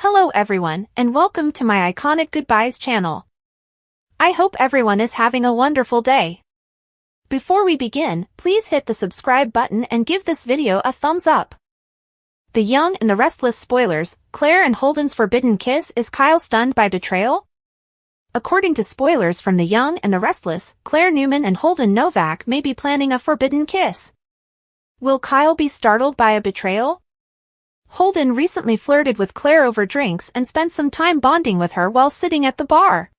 Hello everyone, and welcome to my Iconic Goodbyes channel. I hope everyone is having a wonderful day. Before we begin, please hit the subscribe button and give this video a thumbs up. The Young and the Restless spoilers, Claire and Holden's forbidden kiss. Is Kyle stunned by betrayal? According to spoilers from The Young and the Restless, Claire Newman and Holden Novak may be planning a forbidden kiss. Will Kyle be startled by a betrayal? Holden recently flirted with Claire over drinks and spent some time bonding with her while sitting at the bar.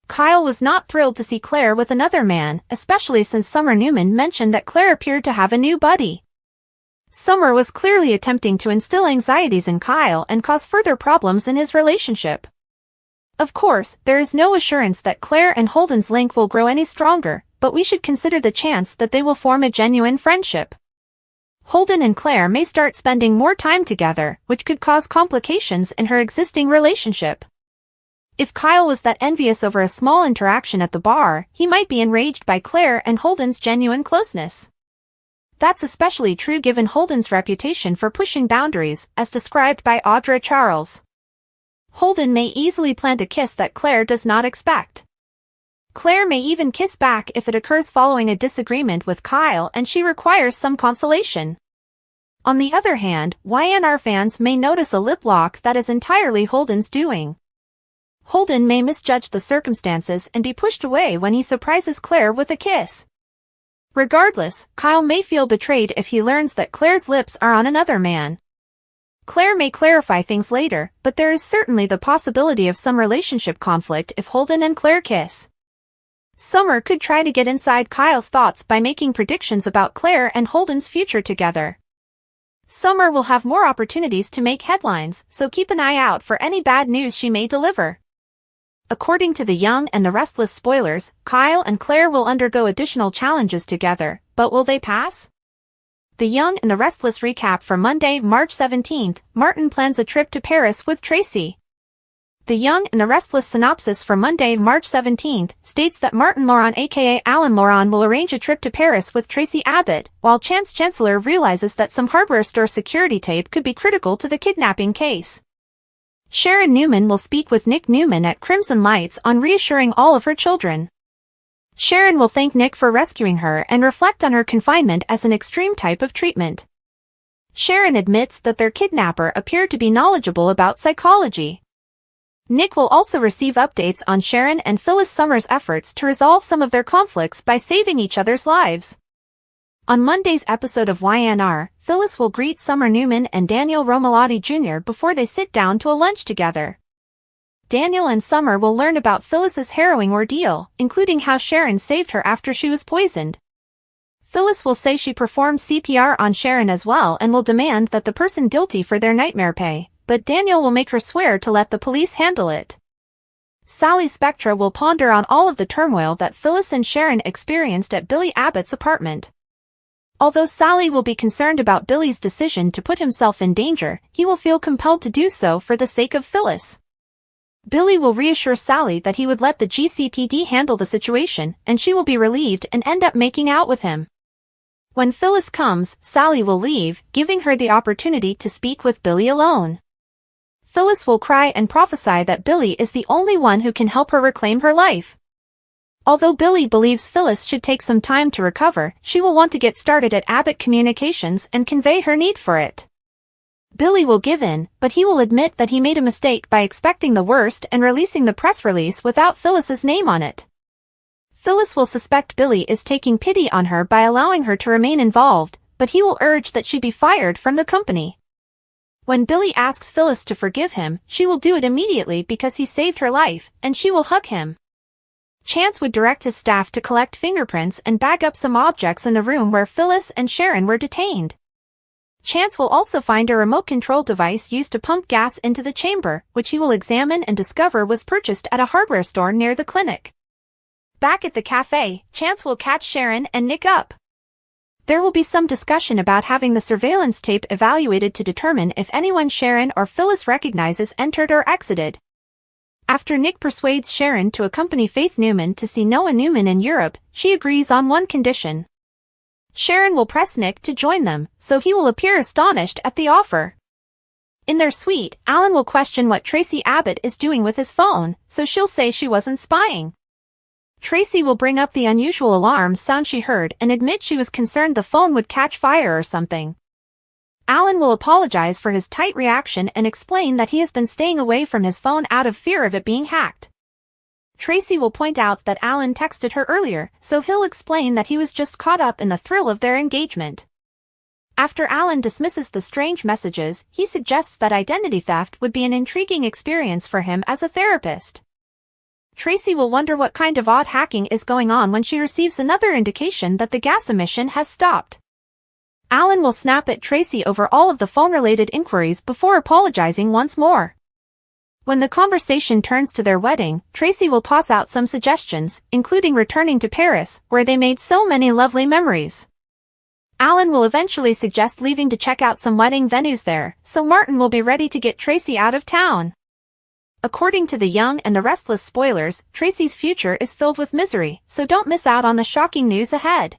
Kyle was not thrilled to see Claire with another man, especially since Summer Newman mentioned that Claire appeared to have a new buddy. Summer was clearly attempting to instill anxieties in Kyle and cause further problems in his relationship. Of course, there is no assurance that Claire and Holden's link will grow any stronger, but we should consider the chance that they will form a genuine friendship. Holden and Claire may start spending more time together, which could cause complications in her existing relationship. If Kyle was that envious over a small interaction at the bar, he might be enraged by Claire and Holden's genuine closeness. That's especially true given Holden's reputation for pushing boundaries, as described by Audra Charles. Holden may easily plant a kiss that Claire does not expect. Claire may even kiss back if it occurs following a disagreement with Kyle and she requires some consolation. On the other hand, YNR fans may notice a lip lock that is entirely Holden's doing. Holden may misjudge the circumstances and be pushed away when he surprises Claire with a kiss. Regardless, Kyle may feel betrayed if he learns that Claire's lips are on another man. Claire may clarify things later, but there is certainly the possibility of some relationship conflict if Holden and Claire kiss. Summer could try to get inside Kyle's thoughts by making predictions about Claire and Holden's future together. Summer will have more opportunities to make headlines, so keep an eye out for any bad news she may deliver. According to The Young and the Restless spoilers, Kyle and Claire will undergo additional challenges together, but will they pass? The Young and the Restless recap for Monday, March 17th, Martin plans a trip to Paris with Tracy. The Young and the Restless synopsis for Monday, March 17th, states that Martin Laurent aka Alan Laurent will arrange a trip to Paris with Tracy Abbott, while Chancellor realizes that some hardware store security tape could be critical to the kidnapping case. Sharon Newman will speak with Nick Newman at Crimson Lights on reassuring all of her children. Sharon will thank Nick for rescuing her and reflect on her confinement as an extreme type of treatment. Sharon admits that their kidnapper appeared to be knowledgeable about psychology. Nick will also receive updates on Sharon and Phyllis Summers' efforts to resolve some of their conflicts by saving each other's lives. On Monday's episode of YNR, Phyllis will greet Summer Newman and Daniel Romalotti Jr. before they sit down to a lunch together. Daniel and Summer will learn about Phyllis's harrowing ordeal, including how Sharon saved her after she was poisoned. Phyllis will say she performed CPR on Sharon as well and will demand that the person guilty for their nightmare pay, but Daniel will make her swear to let the police handle it. Sally Spectra will ponder on all of the turmoil that Phyllis and Sharon experienced at Billy Abbott's apartment. Although Sally will be concerned about Billy's decision to put himself in danger, he will feel compelled to do so for the sake of Phyllis. Billy will reassure Sally that he would let the GCPD handle the situation, and she will be relieved and end up making out with him. When Phyllis comes, Sally will leave, giving her the opportunity to speak with Billy alone. Phyllis will cry and prophesy that Billy is the only one who can help her reclaim her life. Although Billy believes Phyllis should take some time to recover, she will want to get started at Abbott Communications and convey her need for it. Billy will give in, but he will admit that he made a mistake by expecting the worst and releasing the press release without Phyllis's name on it. Phyllis will suspect Billy is taking pity on her by allowing her to remain involved, but he will urge that she be fired from the company. When Billy asks Phyllis to forgive him, she will do it immediately because he saved her life, and she will hug him. Chance would direct his staff to collect fingerprints and bag up some objects in the room where Phyllis and Sharon were detained. Chance will also find a remote control device used to pump gas into the chamber, which he will examine and discover was purchased at a hardware store near the clinic. Back at the cafe, Chance will catch Sharon and Nick up. There will be some discussion about having the surveillance tape evaluated to determine if anyone Sharon or Phyllis recognizes entered or exited. After Nick persuades Sharon to accompany Faith Newman to see Noah Newman in Europe, she agrees on one condition. Sharon will press Nick to join them, so he will appear astonished at the offer. In their suite, Alan will question what Tracy Abbott is doing with his phone, so she'll say she wasn't spying. Tracy will bring up the unusual alarm sound she heard and admit she was concerned the phone would catch fire or something. Alan will apologize for his tight reaction and explain that he has been staying away from his phone out of fear of it being hacked. Tracy will point out that Alan texted her earlier, so he'll explain that he was just caught up in the thrill of their engagement. After Alan dismisses the strange messages, he suggests that identity theft would be an intriguing experience for him as a therapist. Tracy will wonder what kind of odd hacking is going on when she receives another indication that the gas emission has stopped. Alan will snap at Tracy over all of the phone-related inquiries before apologizing once more. When the conversation turns to their wedding, Tracy will toss out some suggestions, including returning to Paris, where they made so many lovely memories. Alan will eventually suggest leaving to check out some wedding venues there, so Martin will be ready to get Tracy out of town. According to the Young and the Restless spoilers, Tracy's future is filled with misery, so don't miss out on the shocking news ahead.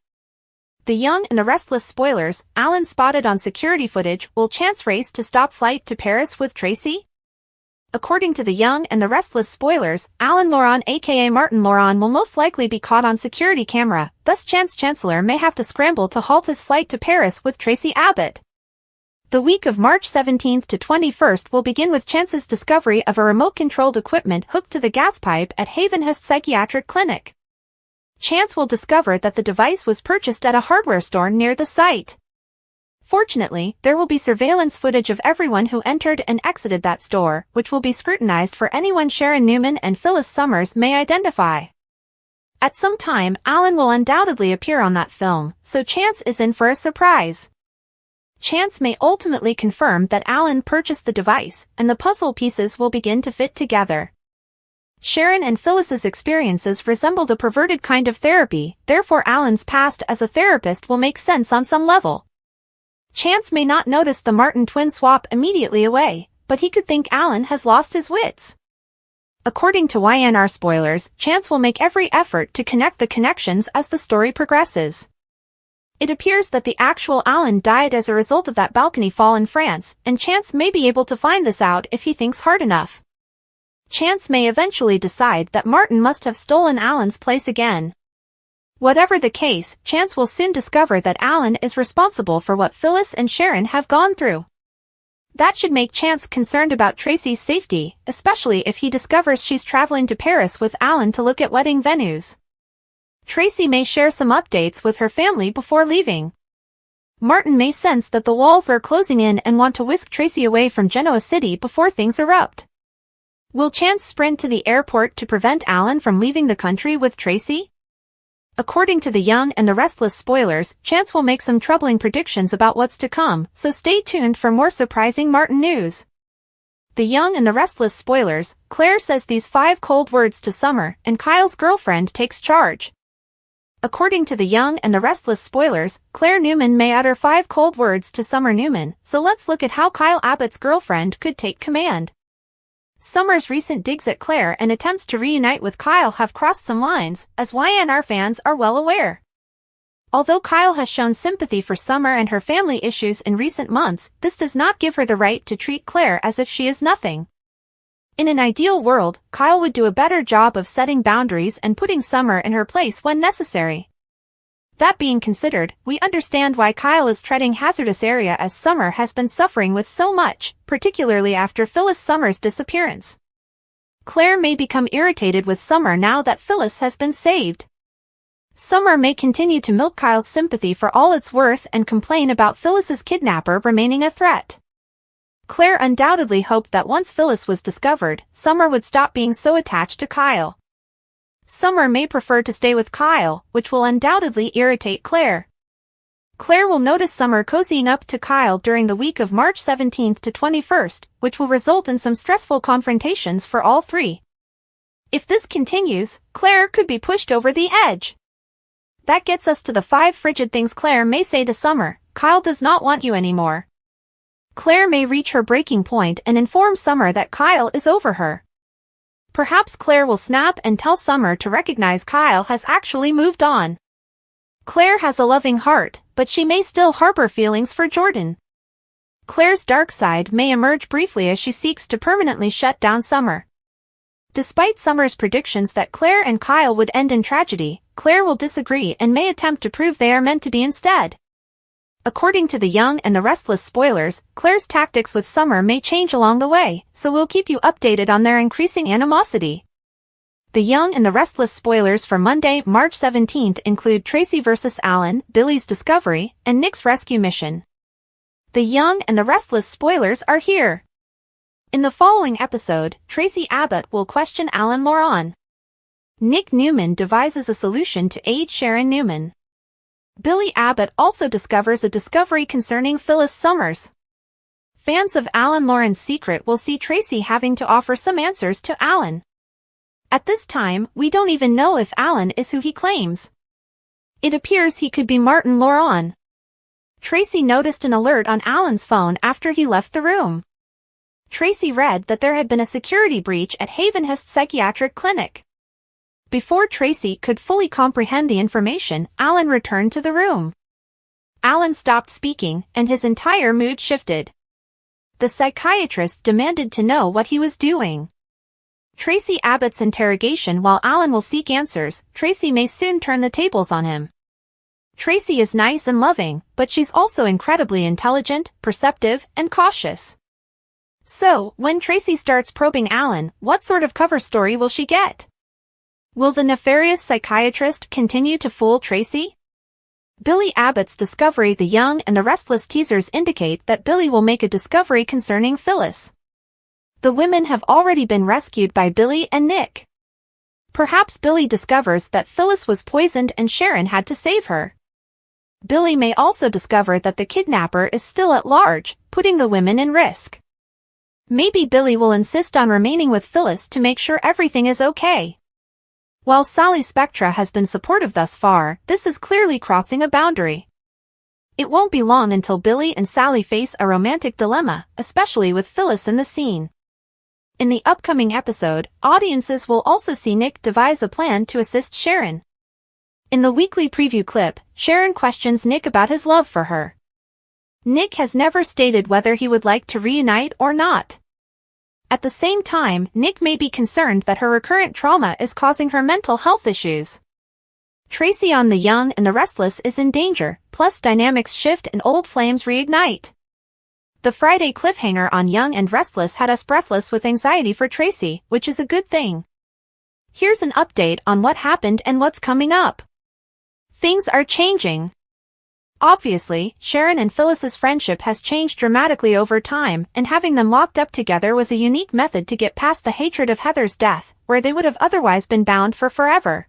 The Young and the Restless spoilers, Alan spotted on security footage. Will Chance race to stop flight to Paris with Tracy? According to the Young and the Restless spoilers, Alan Lawson aka Martin Lawson will most likely be caught on security camera, thus Chancellor may have to scramble to halt his flight to Paris with Tracy Abbott. The week of March 17th to 21st will begin with Chance's discovery of a remote-controlled equipment hooked to the gas pipe at Havenhurst Psychiatric Clinic. Chance will discover that the device was purchased at a hardware store near the site. Fortunately, there will be surveillance footage of everyone who entered and exited that store, which will be scrutinized for anyone Sharon Newman and Phyllis Summers may identify. At some time, Alan will undoubtedly appear on that film, so Chance is in for a surprise. Chance may ultimately confirm that Alan purchased the device, and the puzzle pieces will begin to fit together. Sharon and Phyllis's experiences resembled a perverted kind of therapy, therefore Alan's past as a therapist will make sense on some level. Chance may not notice the Martin twin swap immediately away, but he could think Alan has lost his wits. According to YNR spoilers, Chance will make every effort to connect the connections as the story progresses. It appears that the actual Alan died as a result of that balcony fall in France, and Chance may be able to find this out if he thinks hard enough. Chance may eventually decide that Martin must have stolen Alan's place again. Whatever the case, Chance will soon discover that Alan is responsible for what Phyllis and Sharon have gone through. That should make Chance concerned about Tracy's safety, especially if he discovers she's traveling to Paris with Alan to look at wedding venues. Tracy may share some updates with her family before leaving. Martin may sense that the walls are closing in and want to whisk Tracy away from Genoa City before things erupt. Will Chance sprint to the airport to prevent Alan from leaving the country with Tracy? According to the Young and the Restless spoilers, Chance will make some troubling predictions about what's to come, so stay tuned for more surprising Martin news. The Young and the Restless spoilers, Claire says these 5 cold words to Summer, and Kyle's girlfriend takes charge. According to the Young and the Restless spoilers, Claire Newman may utter 5 cold words to Summer Newman, so let's look at how Kyle Abbott's girlfriend could take command. Summer's recent digs at Claire and attempts to reunite with Kyle have crossed some lines, as YNR fans are well aware. Although Kyle has shown sympathy for Summer and her family issues in recent months, this does not give her the right to treat Claire as if she is nothing. In an ideal world, Kyle would do a better job of setting boundaries and putting Summer in her place when necessary. That being considered, we understand why Kyle is treading hazardous area as Summer has been suffering with so much, particularly after Phyllis Summer's disappearance. Claire may become irritated with Summer now that Phyllis has been saved. Summer may continue to milk Kyle's sympathy for all it's worth and complain about Phyllis's kidnapper remaining a threat. Claire undoubtedly hoped that once Phyllis was discovered, Summer would stop being so attached to Kyle. Summer may prefer to stay with Kyle, which will undoubtedly irritate Claire. Claire will notice Summer cozying up to Kyle during the week of March 17th to 21st, which will result in some stressful confrontations for all 3. If this continues, Claire could be pushed over the edge. That gets us to the 5 frigid things Claire may say to Summer. Kyle does not want you anymore. Claire may reach her breaking point and inform Summer that Kyle is over her. Perhaps Claire will snap and tell Summer to recognize Kyle has actually moved on. Claire has a loving heart, but she may still harbor feelings for Jordan. Claire's dark side may emerge briefly as she seeks to permanently shut down Summer. Despite Summer's predictions that Claire and Kyle would end in tragedy, Claire will disagree and may attempt to prove they are meant to be instead. According to the Young and the Restless spoilers, Claire's tactics with Summer may change along the way, so we'll keep you updated on their increasing animosity. The Young and the Restless spoilers for Monday, March 17th include Tracy vs. Alan, Billy's discovery, and Nick's rescue mission. The Young and the Restless spoilers are here. In the following episode, Tracy Abbott will question Alan Lawson. Nick Newman devises a solution to aid Sharon Newman. Billy Abbott also discovers a discovery concerning Phyllis Summers. Fans of Alan Lawson's secret will see Tracy having to offer some answers to Alan. At this time, we don't even know if Alan is who he claims. It appears he could be Martin Lawson. Tracy noticed an alert on Alan's phone after he left the room. Tracy read that there had been a security breach at Havenhurst Psychiatric Clinic. Before Tracy could fully comprehend the information, Alan returned to the room. Alan stopped speaking, and his entire mood shifted. The psychiatrist demanded to know what he was doing. Tracy Abbott's interrogation. While Alan will seek answers, Tracy may soon turn the tables on him. Tracy is nice and loving, but she's also incredibly intelligent, perceptive, and cautious. So, when Tracy starts probing Alan, what sort of cover story will she get? Will the nefarious psychiatrist continue to fool Tracy? Billy Abbott's discovery. The Young and the Restless teasers indicate that Billy will make a discovery concerning Phyllis. The women have already been rescued by Billy and Nick. Perhaps Billy discovers that Phyllis was poisoned and Sharon had to save her. Billy may also discover that the kidnapper is still at large, putting the women in risk. Maybe Billy will insist on remaining with Phyllis to make sure everything is okay. While Sally Spectra has been supportive thus far, this is clearly crossing a boundary. It won't be long until Billy and Sally face a romantic dilemma, especially with Phyllis in the scene. In the upcoming episode, audiences will also see Nick devise a plan to assist Sharon. In the weekly preview clip, Sharon questions Nick about his love for her. Nick has never stated whether he would like to reunite or not. At the same time, Nick may be concerned that her recurrent trauma is causing her mental health issues. Tracy on The Young and the Restless is in danger, plus dynamics shift and old flames reignite. The Friday cliffhanger on Young and Restless had us breathless with anxiety for Tracy, which is a good thing. Here's an update on what happened and what's coming up. Things are changing. Obviously, Sharon and Phyllis's friendship has changed dramatically over time, and having them locked up together was a unique method to get past the hatred of Heather's death, where they would have otherwise been bound for forever.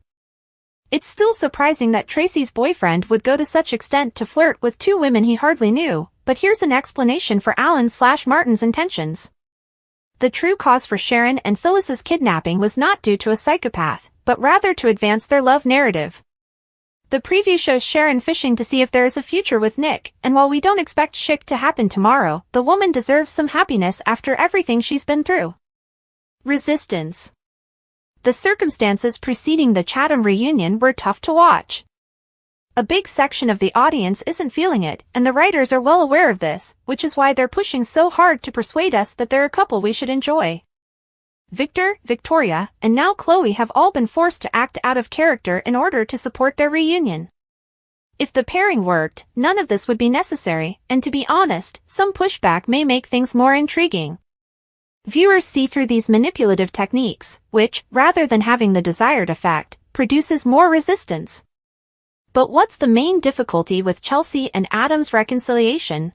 It's still surprising that Tracy's boyfriend would go to such extent to flirt with two women he hardly knew, but here's an explanation for Alan/Martin's intentions. The true cause for Sharon and Phyllis's kidnapping was not due to a psychopath, but rather to advance their love narrative. The preview shows Sharon fishing to see if there is a future with Nick, and while we don't expect shit to happen tomorrow, the woman deserves some happiness after everything she's been through. Resistance. The circumstances preceding the Chatham reunion were tough to watch. A big section of the audience isn't feeling it, and the writers are well aware of this, which is why they're pushing so hard to persuade us that they're a couple we should enjoy. Victor, Victoria, and now Chloe have all been forced to act out of character in order to support their reunion. If the pairing worked, none of this would be necessary, and to be honest, some pushback may make things more intriguing. Viewers see through these manipulative techniques, which, rather than having the desired effect, produces more resistance. But what's the main difficulty with Chelsea and Adam's reconciliation?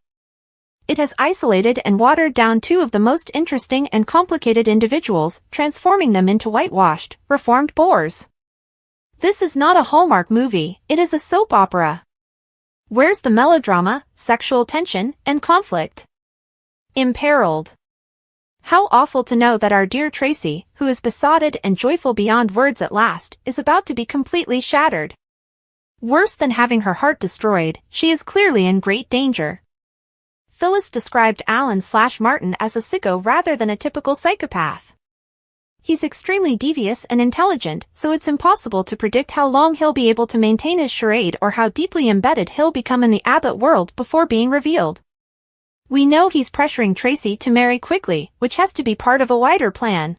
It has isolated and watered down two of the most interesting and complicated individuals, transforming them into whitewashed, reformed bores. This is not a Hallmark movie, it is a soap opera. Where's the melodrama, sexual tension, and conflict? Imperiled. How awful to know that our dear Tracy, who is besotted and joyful beyond words at last, is about to be completely shattered. Worse than having her heart destroyed, she is clearly in great danger. Phyllis described Alan/Martin as a sicko rather than a typical psychopath. He's extremely devious and intelligent, so it's impossible to predict how long he'll be able to maintain his charade or how deeply embedded he'll become in the Abbott world before being revealed. We know he's pressuring Tracy to marry quickly, which has to be part of a wider plan.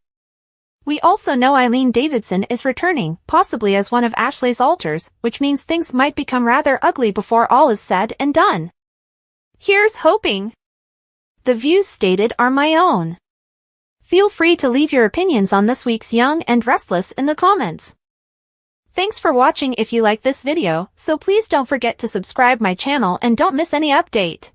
We also know Eileen Davidson is returning, possibly as one of Ashley's alters, which means things might become rather ugly before all is said and done. Here's hoping. The views stated are my own. Feel free to leave your opinions on this week's Young and Restless in the comments. Thanks for watching. If you like this video, so please don't forget to subscribe my channel and don't miss any update.